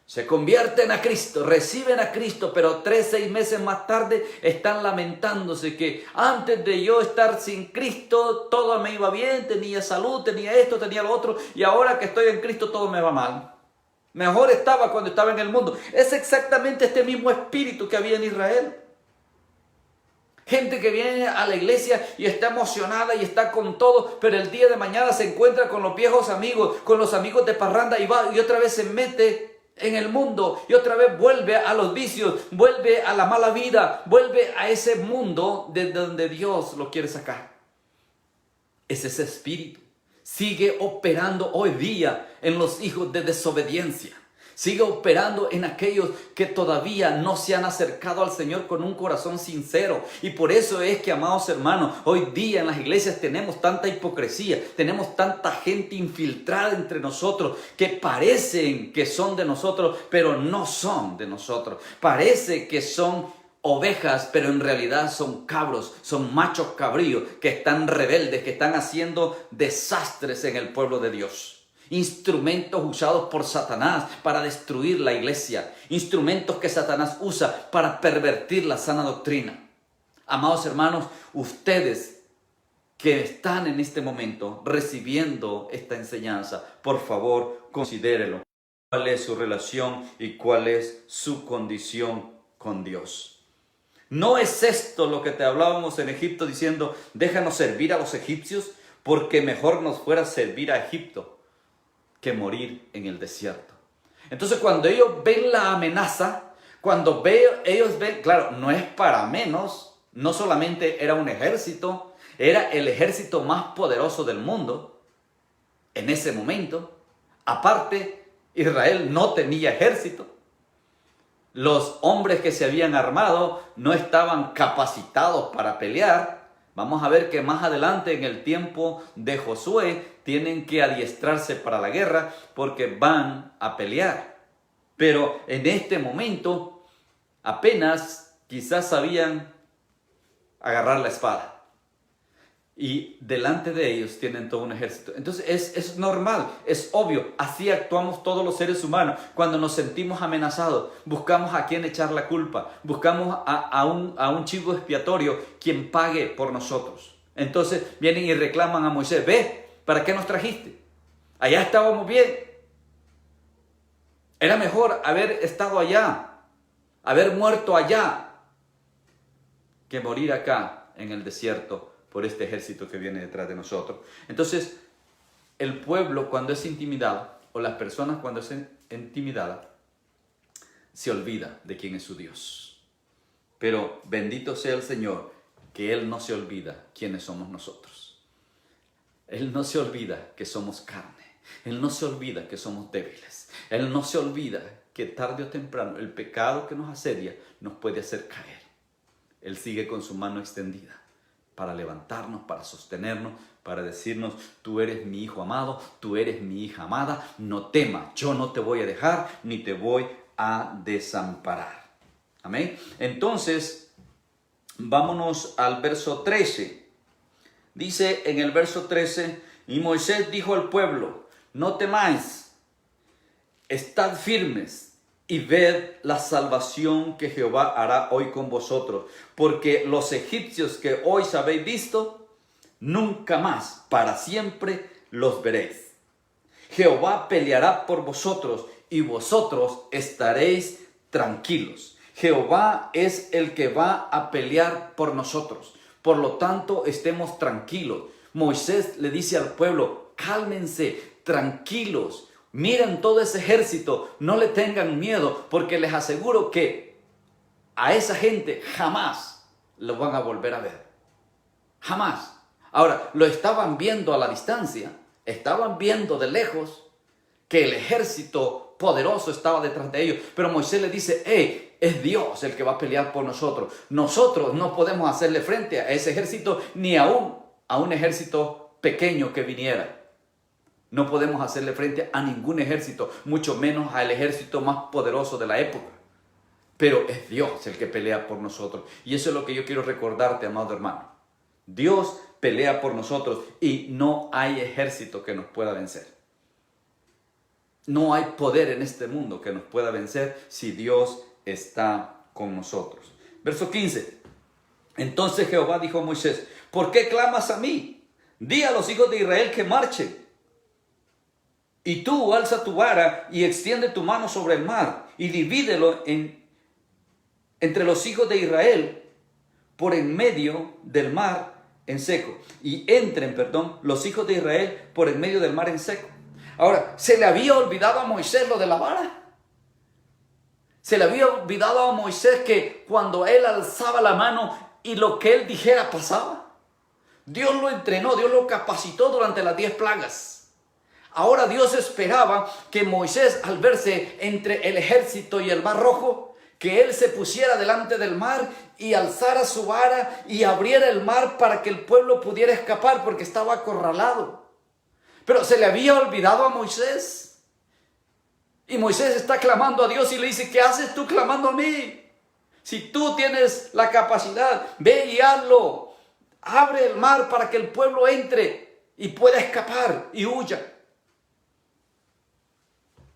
Se convierten a Cristo, reciben a Cristo, pero 3-6 meses más tarde están lamentándose que antes de yo estar sin Cristo todo me iba bien, tenía salud, tenía esto, tenía lo otro, y ahora que estoy en Cristo todo me va mal. Mejor estaba cuando estaba en el mundo. Es exactamente este mismo espíritu que había en Israel. Gente que viene a la iglesia y está emocionada y está con todo, pero el día de mañana se encuentra con los viejos amigos, con los amigos de parranda y va y otra vez se mete en el mundo y otra vez vuelve a los vicios, vuelve a la mala vida, vuelve a ese mundo de donde Dios lo quiere sacar. Es ese espíritu. Sigue operando hoy día en los hijos de desobediencia. Sigue operando en aquellos que todavía no se han acercado al Señor con un corazón sincero. Y por eso es que, amados hermanos, hoy día en las iglesias tenemos tanta hipocresía, tenemos tanta gente infiltrada entre nosotros que parecen que son de nosotros, pero no son de nosotros. Parece que son ovejas, pero en realidad son cabros, son machos cabríos que están rebeldes, que están haciendo desastres en el pueblo de Dios. Instrumentos usados por Satanás para destruir la iglesia. Instrumentos que Satanás usa para pervertir la sana doctrina. Amados hermanos, ustedes que están en este momento recibiendo esta enseñanza, por favor, considérelo. ¿Cuál es su relación y cuál es su condición con Dios? ¿No es esto lo que te hablábamos en Egipto diciendo, déjanos servir a los egipcios, porque mejor nos fuera servir a Egipto que morir en el desierto? Entonces cuando ellos ven la amenaza, ellos ven, claro, no es para menos, no solamente era un ejército, era el ejército más poderoso del mundo en ese momento. Aparte, Israel no tenía ejército. Los hombres que se habían armado no estaban capacitados para pelear. Vamos a ver que más adelante en el tiempo de Josué tienen que adiestrarse para la guerra porque van a pelear. Pero en este momento apenas quizás sabían agarrar la espada. Y delante de ellos tienen todo un ejército. Entonces es normal, es obvio. Así actuamos todos los seres humanos. Cuando nos sentimos amenazados, buscamos a quien echar la culpa. Buscamos a un chivo expiatorio quien pague por nosotros. Entonces vienen y reclaman a Moisés. Ve, ¿para qué nos trajiste? Allá estábamos bien. Era mejor haber estado allá, haber muerto allá, que morir acá en el desierto por este ejército que viene detrás de nosotros. Entonces, el pueblo cuando es intimidado, o las personas cuando es intimidada, se olvida de quién es su Dios. Pero bendito sea el Señor, que Él no se olvida quiénes somos nosotros. Él no se olvida que somos carne. Él no se olvida que somos débiles. Él no se olvida que tarde o temprano el pecado que nos asedia nos puede hacer caer. Él sigue con su mano extendida para levantarnos, para sostenernos, para decirnos, tú eres mi hijo amado, tú eres mi hija amada, no temas, yo no te voy a dejar, ni te voy a desamparar. Amén. Entonces, vámonos al verso 13. Dice en el verso 13, y Moisés dijo al pueblo, no temáis, estad firmes, y ved la salvación que Jehová hará hoy con vosotros. Porque los egipcios que hoy habéis visto, nunca más, para siempre, los veréis. Jehová peleará por vosotros, y vosotros estaréis tranquilos. Jehová es el que va a pelear por nosotros. Por lo tanto, estemos tranquilos. Moisés le dice al pueblo, cálmense, tranquilos. Miren todo ese ejército, no le tengan miedo, porque les aseguro que a esa gente jamás lo van a volver a ver. Jamás. Ahora, lo estaban viendo a la distancia, estaban viendo de lejos que el ejército poderoso estaba detrás de ellos. Pero Moisés le dice, es Dios el que va a pelear por nosotros. Nosotros no podemos hacerle frente a ese ejército, ni aún a un ejército pequeño que viniera. No podemos hacerle frente a ningún ejército, mucho menos al ejército más poderoso de la época. Pero es Dios el que pelea por nosotros. Y eso es lo que yo quiero recordarte, amado hermano. Dios pelea por nosotros y no hay ejército que nos pueda vencer. No hay poder en este mundo que nos pueda vencer si Dios está con nosotros. Verso 15. Entonces Jehová dijo a Moisés, ¿por qué clamas a mí? Di a los hijos de Israel que marchen. Y tú alza tu vara y extiende tu mano sobre el mar y divídelo entre los hijos de Israel por en medio del mar en seco. Y entren, los hijos de Israel por en medio del mar en seco. Ahora, ¿se le había olvidado a Moisés lo de la vara? ¿Se le había olvidado a Moisés que cuando él alzaba la mano y lo que él dijera pasaba? Dios lo entrenó, Dios lo capacitó durante las 10 plagas. Ahora Dios esperaba que Moisés, al verse entre el ejército y el mar rojo, que él se pusiera delante del mar y alzara su vara y abriera el mar para que el pueblo pudiera escapar porque estaba acorralado. Pero se le había olvidado a Moisés. Y Moisés está clamando a Dios y le dice, ¿qué haces tú clamando a mí? Si tú tienes la capacidad, ve y hazlo. Abre el mar para que el pueblo entre y pueda escapar y huya.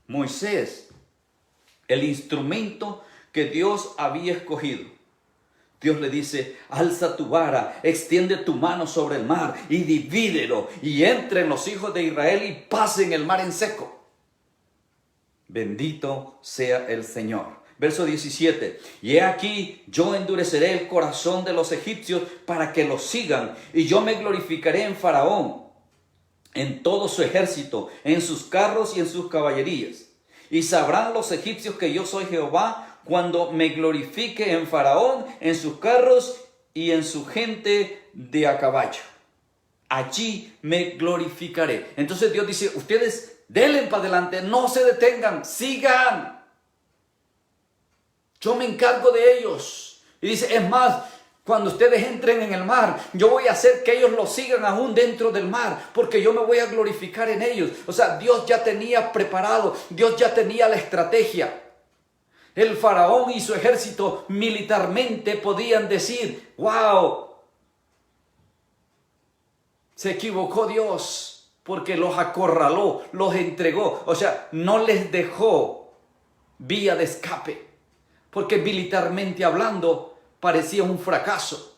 Moisés, el instrumento que Dios había escogido. Dios le dice, alza tu vara, extiende tu mano sobre el mar y divídelo y entren los hijos de Israel y pasen el mar en seco. Bendito sea el Señor. Verso 17. Y he aquí, yo endureceré el corazón de los egipcios para que los sigan, y yo me glorificaré en Faraón, en todo su ejército, en sus carros y en sus caballerías. Y sabrán los egipcios que yo soy Jehová, cuando me glorifique en Faraón, en sus carros y en su gente de a caballo. Allí me glorificaré. Entonces Dios dice, ustedes denle para adelante, no se detengan, sigan. Yo me encargo de ellos. Y dice, es más, cuando ustedes entren en el mar, yo voy a hacer que ellos lo sigan aún dentro del mar, porque yo me voy a glorificar en ellos. O sea, Dios ya tenía preparado, Dios ya tenía la estrategia. El faraón y su ejército militarmente podían decir, wow, se equivocó Dios porque los acorraló, los entregó. O sea, no les dejó vía de escape, porque militarmente hablando parecía un fracaso.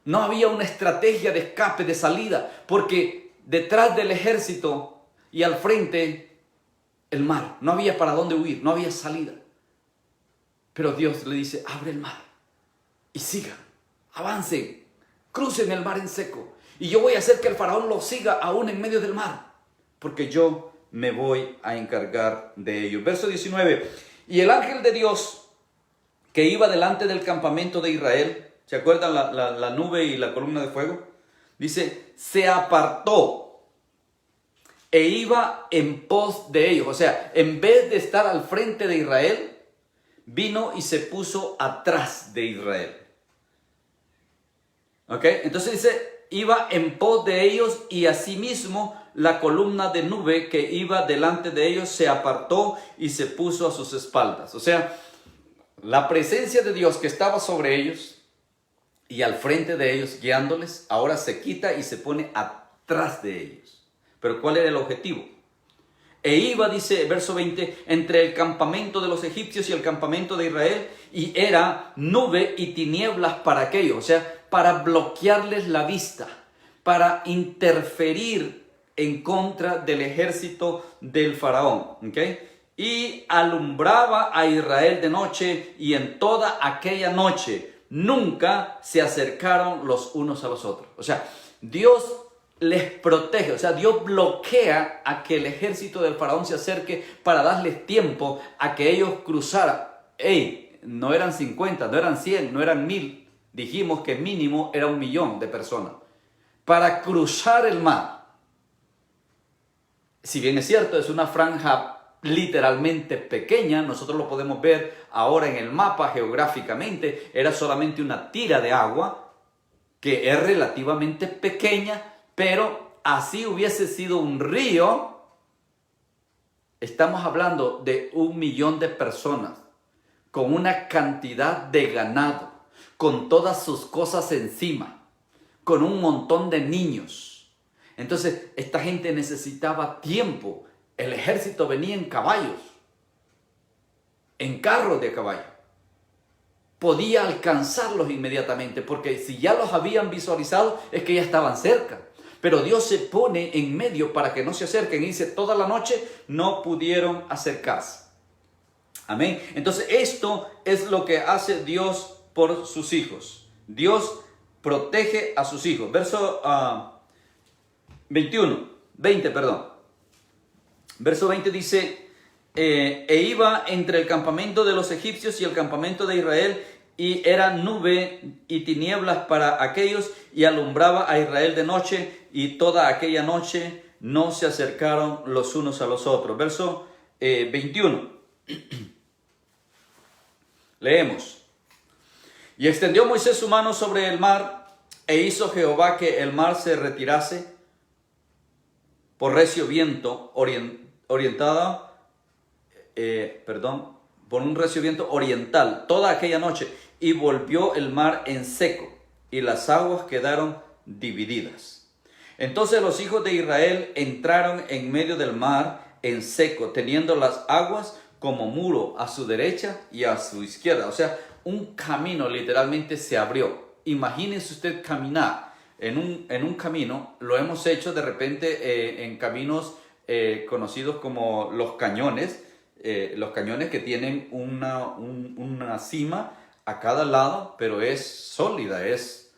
No había una estrategia de escape, de salida, porque detrás del ejército y al frente el mar. No había para dónde huir, no había salida. Pero Dios le dice, abre el mar y sigan, avancen, crucen el mar en seco. Y yo voy a hacer que el faraón lo siga aún en medio del mar, porque yo me voy a encargar de ellos. Verso 19. Y el ángel de Dios que iba delante del campamento de Israel, ¿se acuerdan la nube y la columna de fuego? Dice, se apartó e iba en pos de ellos. O sea, en vez de estar al frente de Israel, vino y se puso atrás de Israel. ¿Ok? Entonces dice, iba en pos de ellos, y asimismo la columna de nube que iba delante de ellos se apartó y se puso a sus espaldas. O sea, la presencia de Dios que estaba sobre ellos y al frente de ellos guiándoles, ahora se quita y se pone atrás de ellos. Pero ¿cuál era el objetivo? E iba, dice verso 20, entre el campamento de los egipcios y el campamento de Israel, y era nube y tinieblas para aquellos, o sea, para bloquearles la vista, para interferir en contra del ejército del faraón, ¿ok? Y alumbraba a Israel de noche, y en toda aquella noche nunca se acercaron los unos a los otros. O sea, Dios les protege, o sea, Dios bloquea a que el ejército del faraón se acerque para darles tiempo a que ellos cruzaran. No eran 50, no eran 100, no eran 1000. Dijimos que mínimo era 1.000.000 de personas. Para cruzar el mar. Si bien es cierto, es una franja literalmente pequeña, nosotros lo podemos ver ahora en el mapa geográficamente, era solamente una tira de agua que es relativamente pequeña, pero así hubiese sido un río, estamos hablando de 1.000.000 de personas, con una cantidad de ganado, con todas sus cosas encima, con un montón de niños. Entonces, esta gente necesitaba tiempo. El ejército venía en caballos, en carros de caballo. Podía alcanzarlos inmediatamente, porque si ya los habían visualizado, es que ya estaban cerca. Pero Dios se pone en medio para que no se acerquen. Y dice, toda la noche no pudieron acercarse. Amén. Entonces esto es lo que hace Dios por sus hijos. Dios protege a sus hijos. Verso 20, perdón. Verso 20 dice, e iba entre el campamento de los egipcios y el campamento de Israel, y era nube y tinieblas para aquellos, y alumbraba a Israel de noche, y toda aquella noche no se acercaron los unos a los otros. Verso 21. Leemos. Y extendió Moisés su mano sobre el mar, e hizo Jehová que el mar se retirase por recio viento por un recio viento oriental toda aquella noche, y volvió el mar en seco, y las aguas quedaron divididas. Entonces los hijos de Israel entraron en medio del mar en seco, teniendo las aguas como muro a su derecha y a su izquierda. O sea, un camino literalmente se abrió. Imagínense usted caminar en un camino. Lo hemos hecho de repente en caminos conocidos como los cañones que tienen una cima a cada lado, pero es sólida, es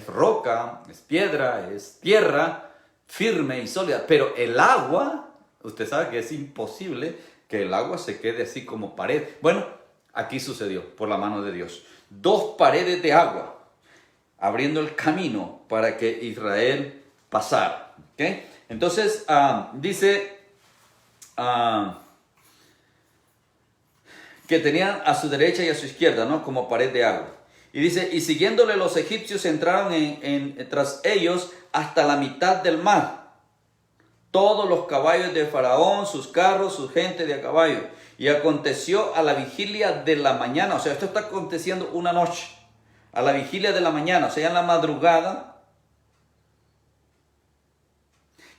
roca, es piedra, es tierra firme y sólida. Pero el agua, usted sabe que es imposible que el agua se quede así como pared. Bueno, aquí sucedió por la mano de Dios. 2 paredes de agua abriendo el camino para que Israel pasara. ¿Okay? Entonces dice que tenían a su derecha y a su izquierda, ¿no? Como pared de agua. Y dice, y siguiéndole los egipcios entraron tras ellos hasta la mitad del mar. Todos los caballos de Faraón, sus carros, su gente de a caballo. Y aconteció a la vigilia de la mañana, o sea, esto está aconteciendo una noche, a la vigilia de la mañana, o sea, en la madrugada,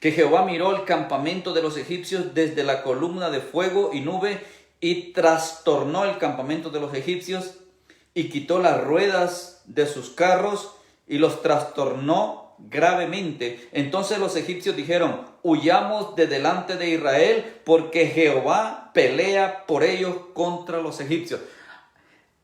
que Jehová miró el campamento de los egipcios desde la columna de fuego y nube, y trastornó el campamento de los egipcios, y quitó las ruedas de sus carros, y los trastornó gravemente. Entonces los egipcios dijeron, huyamos de delante de Israel, porque Jehová pelea por ellos contra los egipcios.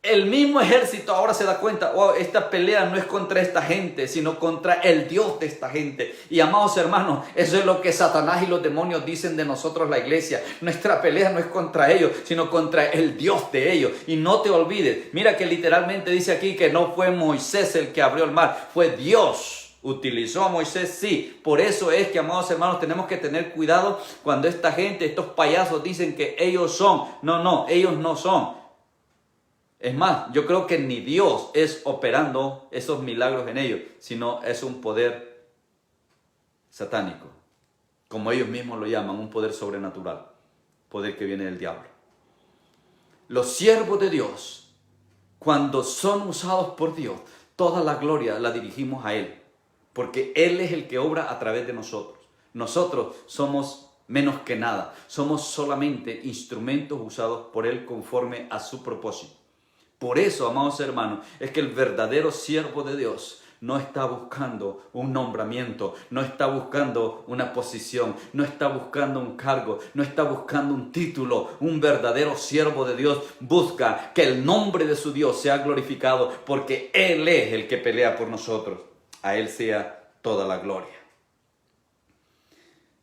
El mismo ejército ahora se da cuenta, wow, esta pelea no es contra esta gente, sino contra el Dios de esta gente. Y amados hermanos, eso es lo que Satanás y los demonios dicen de nosotros, la iglesia. Nuestra pelea no es contra ellos, sino contra el Dios de ellos. Y no te olvides, mira que literalmente dice aquí que no fue Moisés el que abrió el mar, fue Dios. Utilizó a Moisés, sí. Por eso es que, amados hermanos, tenemos que tener cuidado cuando esta gente, estos payasos dicen que ellos son. No, ellos no son. Es más, yo creo que ni Dios es operando esos milagros en ellos, sino es un poder satánico, como ellos mismos lo llaman, un poder sobrenatural, poder que viene del diablo. Los siervos de Dios, cuando son usados por Dios, toda la gloria la dirigimos a Él, porque Él es el que obra a través de nosotros. Nosotros somos menos que nada, somos solamente instrumentos usados por Él conforme a su propósito. Por eso, amados hermanos, es que el verdadero siervo de Dios no está buscando un nombramiento, no está buscando una posición, no está buscando un cargo, no está buscando un título. Un verdadero siervo de Dios busca que el nombre de su Dios sea glorificado, porque Él es el que pelea por nosotros. A Él sea toda la gloria.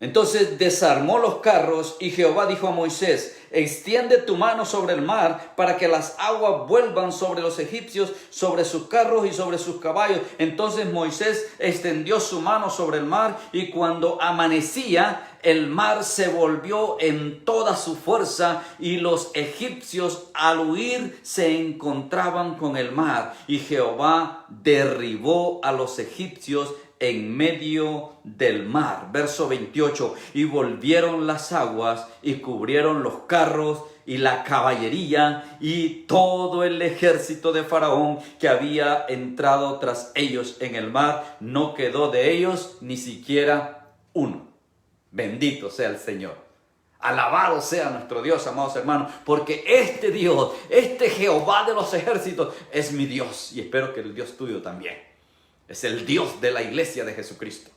Entonces desarmó los carros, y Jehová dijo a Moisés, extiende tu mano sobre el mar para que las aguas vuelvan sobre los egipcios, sobre sus carros y sobre sus caballos. Entonces Moisés extendió su mano sobre el mar, y cuando amanecía, el mar se volvió en toda su fuerza, y los egipcios al huir se encontraban con el mar, y Jehová derribó a los egipcios en medio del mar. Verso 28, y volvieron las aguas y cubrieron los carros y la caballería y todo el ejército de Faraón que había entrado tras ellos en el mar. No quedó de ellos ni siquiera uno. Bendito sea el Señor. Alabado sea nuestro Dios, amados hermanos, porque este Dios, este Jehová de los ejércitos es mi Dios, y espero que el Dios tuyo también. es el Dios de la iglesia de Jesucristo.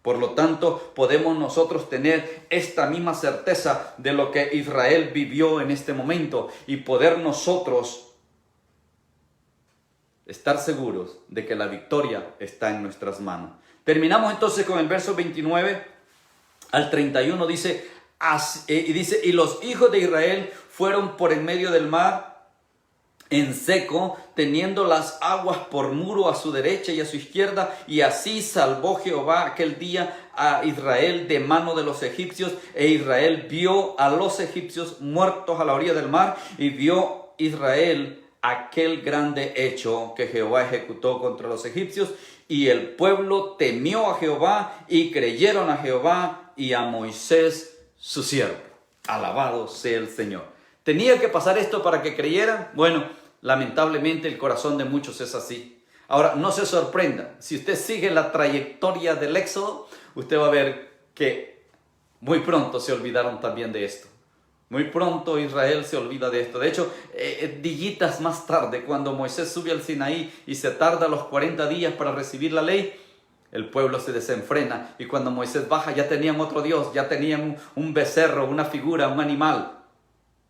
Por lo tanto, podemos nosotros tener esta misma certeza de lo que Israel vivió en este momento y poder nosotros estar seguros de que la victoria está en nuestras manos. Terminamos entonces con el verso 29 al 31, dice, y los hijos de Israel fueron por en medio del mar en seco, teniendo las aguas por muro a su derecha y a su izquierda, y así salvó Jehová aquel día a Israel de mano de los egipcios, e Israel vio a los egipcios muertos a la orilla del mar, y vio Israel aquel grande hecho que Jehová ejecutó contra los egipcios, y el pueblo temió a Jehová, y creyeron a Jehová y a Moisés su siervo. Alabado sea el Señor. ¿Tenía que pasar esto para que creyeran? Bueno, lamentablemente el corazón de muchos es así. Ahora, no se sorprenda. Si usted sigue la trayectoria del Éxodo, usted va a ver que muy pronto se olvidaron también de esto. Muy pronto Israel se olvida de esto. De hecho, días más tarde, cuando Moisés sube al Sinaí y se tarda los 40 días para recibir la ley, el pueblo se desenfrena. Y cuando Moisés baja, ya tenían otro Dios, ya tenían un becerro, una figura, un animal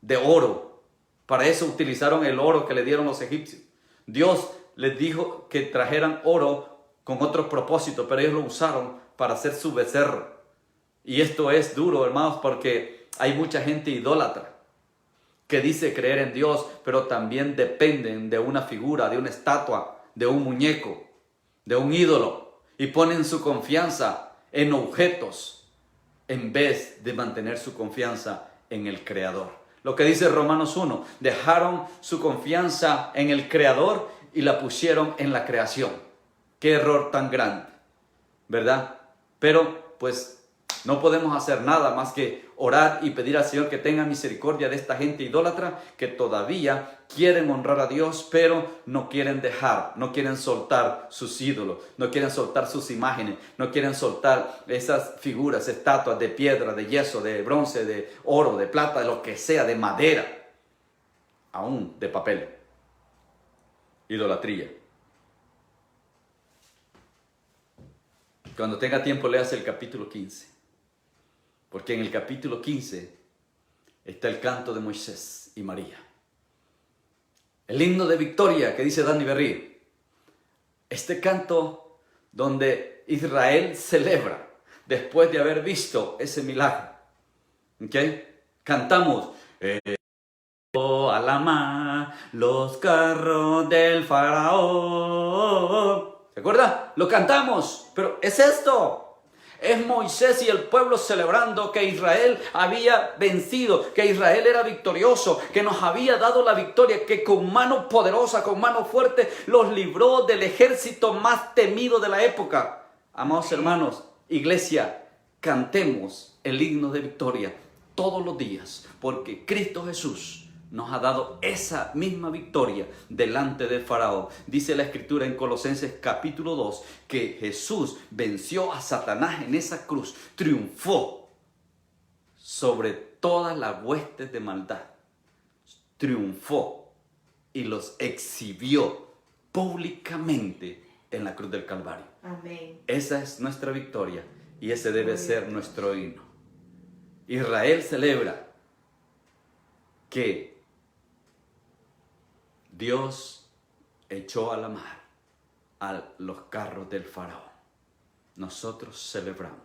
de oro. Para eso utilizaron el oro que le dieron los egipcios. Dios les dijo que trajeran oro con otro propósito, pero ellos lo usaron para hacer su becerro. Y esto es duro, hermanos, porque hay mucha gente idólatra que dice creer en Dios, pero también dependen de una figura, de una estatua, de un muñeco, de un ídolo, y ponen su confianza en objetos en vez de mantener su confianza en el Creador. Lo que dice Romanos 1, dejaron su confianza en el Creador y la pusieron en la creación. Qué error tan grande, ¿verdad? Pero pues no podemos hacer nada más que orar y pedir al Señor que tenga misericordia de esta gente idólatra que todavía quieren honrar a Dios, pero no quieren dejar, no quieren soltar sus ídolos, no quieren soltar sus imágenes, no quieren soltar esas figuras, estatuas de piedra, de yeso, de bronce, de oro, de plata, de lo que sea, de madera, aún de papel. Idolatría. Cuando tenga tiempo, leas el capítulo 15. Porque en el capítulo 15 está el canto de Moisés y María. El himno de victoria que dice Dani Berrí. Este canto donde Israel celebra después de haber visto ese milagro. ¿Ok? Cantamos. A la mar los carros del faraón. ¿Se acuerda? Lo cantamos, pero es esto. Es Moisés y el pueblo celebrando que Israel había vencido, que Israel era victorioso, que nos había dado la victoria, que con mano poderosa, con mano fuerte, los libró del ejército más temido de la época. Amados hermanos, iglesia, cantemos el himno de victoria todos los días, porque Cristo Jesús nos ha dado esa misma victoria delante del faraón. Dice la Escritura en Colosenses capítulo 2 que Jesús venció a Satanás en esa cruz, triunfó sobre todas las huestes de maldad, triunfó y los exhibió públicamente en la cruz del Calvario. Amén. Esa es nuestra victoria y ese debe ser nuestro himno. Israel celebra que Dios echó a la mar a los carros del faraón. Nosotros celebramos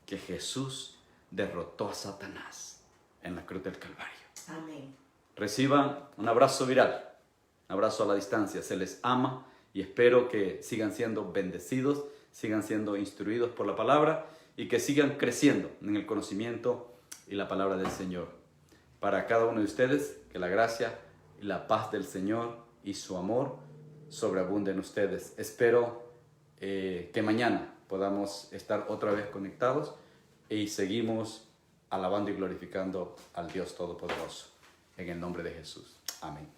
que Jesús derrotó a Satanás en la cruz del Calvario. Amén. Reciban un abrazo viral, un abrazo a la distancia. Se les ama y espero que sigan siendo bendecidos, sigan siendo instruidos por la palabra y que sigan creciendo en el conocimiento y la palabra del Señor. Para cada uno de ustedes, que la gracia y la paz del Señor y su amor sobreabunden en ustedes. Espero que mañana podamos estar otra vez conectados y seguimos alabando y glorificando al Dios Todopoderoso. En el nombre de Jesús. Amén.